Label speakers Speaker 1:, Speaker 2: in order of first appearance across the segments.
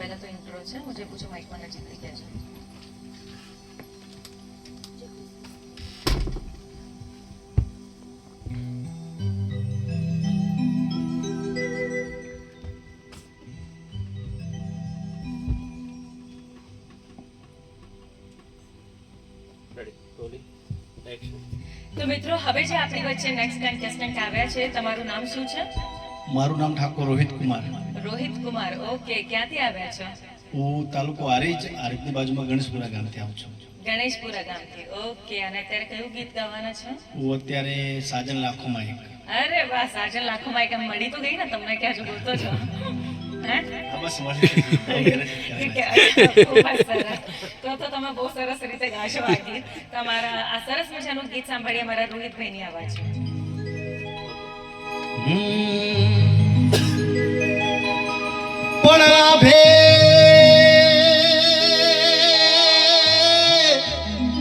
Speaker 1: पहला तो इंट्रो है, मुझे पूछो माइक में नजीक क्या है। तो मित्रों હવે જે આપણી વચ્ચે નેક્સ્ટ કન્ટેસ્ટન્ટ આવ્યા છે, તમારું નામ શું છે?
Speaker 2: મારું નામ ઠાકોર રોહિત કુમાર.
Speaker 1: રોહિત કુમાર, ઓકે. ક્યાંથી આવ્યા છો?
Speaker 2: હું તાલુકો આરીજની બાજુમાં ગણેશપુરા ગામથી આવું છું.
Speaker 1: ગણેશપુરા ગામથી, ઓકે. અને અત્યારે કયું ગીત ગાવાના છો?
Speaker 2: હું અત્યારે સાજન લાખોમાં એક.
Speaker 1: અરે વાહ, સાજન લાખોમાં એક. મળી તો ગઈ ને તમને, ક્યાં જો બોલતો છો?
Speaker 2: બસ મળી.
Speaker 1: તો તમે બહુ સરસ રીતે ગાશો આ ગીત. તમારા આ સરસ મજાનું ગીત સાંભળીએ મારા રોહિતભાઈની અવાજ.
Speaker 2: પણ ભે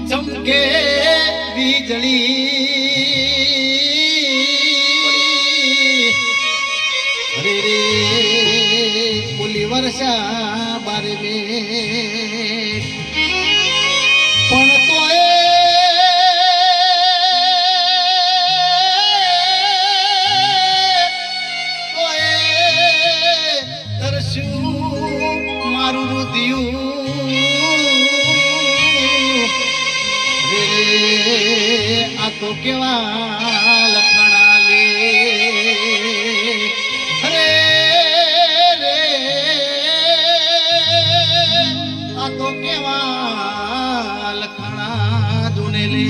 Speaker 2: ચમકે વીજળી રે રે ઓલી વર્ષા બારે મે પણ તોય મારું રુધિયું રે આ તો કેવા લખણા લે રે રે આ તો કેવા લખણા દુને લે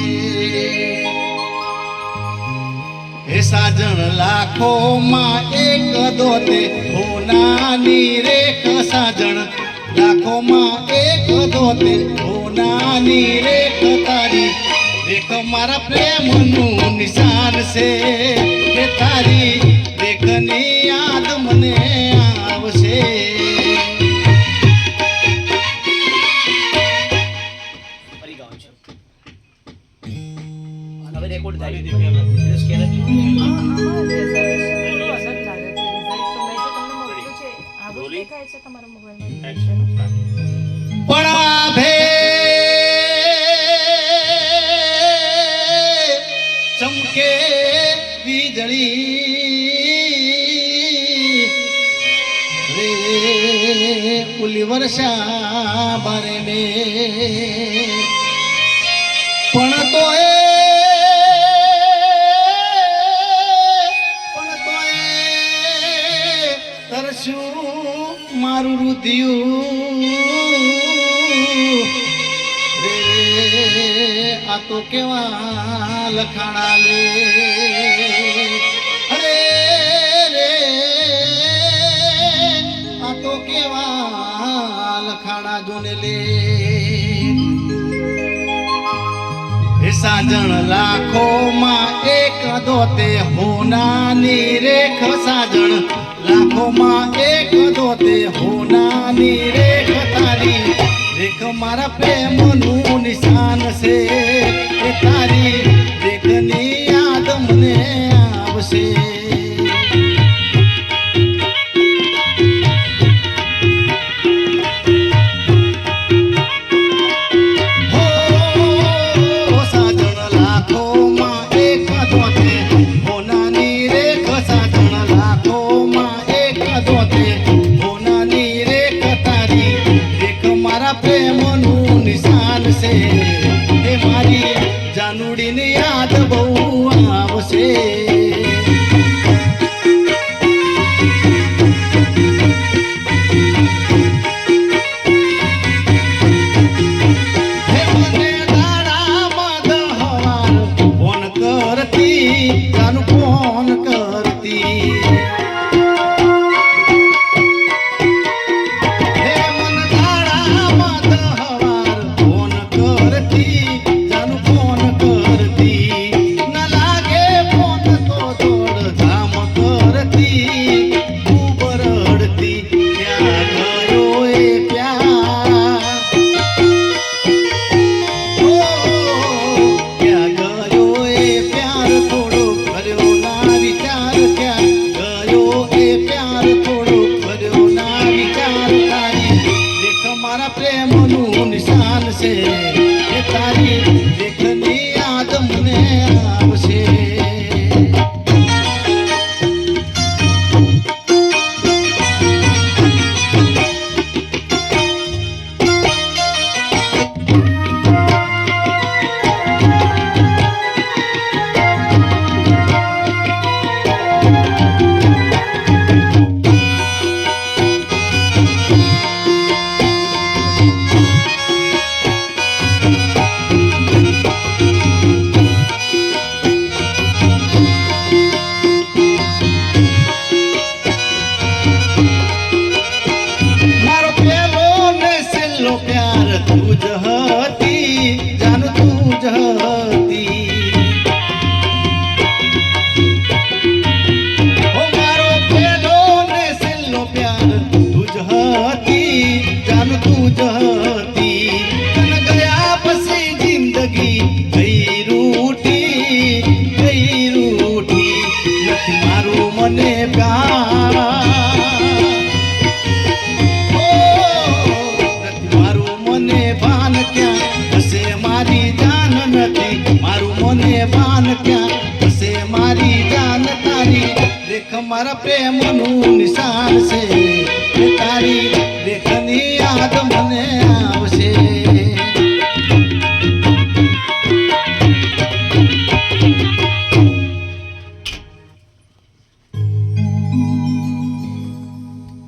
Speaker 2: હે સાજણ લાખો માં એક દોતે હોનાની રેખ સાજણ લાખો માં એક દોતે હોનાની રેખ તારી રેખ મારા પ્રેમનું નિશાન છે કે તારી રેખની યાદ મને આવશે. રેકોર્ડ પણ ભે ચમકે વીજળી રે ઓલી વર્ષા બારે મે પણ તોય મારું રુધિયું રે આ તો કેવા લખાણા લે અરે રે આ તો કેવા લખાણા જોને લે હે સાજણ લાખો માં એક દોતે હોનાની રેખ સાજણ લાખો માં એક દોતે હોનાની રેખ તારી રેખ મારા પ્રેમનું નિશાન છે એ તારી રેખની યાદ મને આવશે. હો સાજણ લાખો માં એક દોતે હોનાની રેખ સાજણ લાખો પ્રેમનું નિશાન છે એ મારી જાનુડીની મારા પ્રેમનું નિશાન છે એ તારી દેખની યાદ મને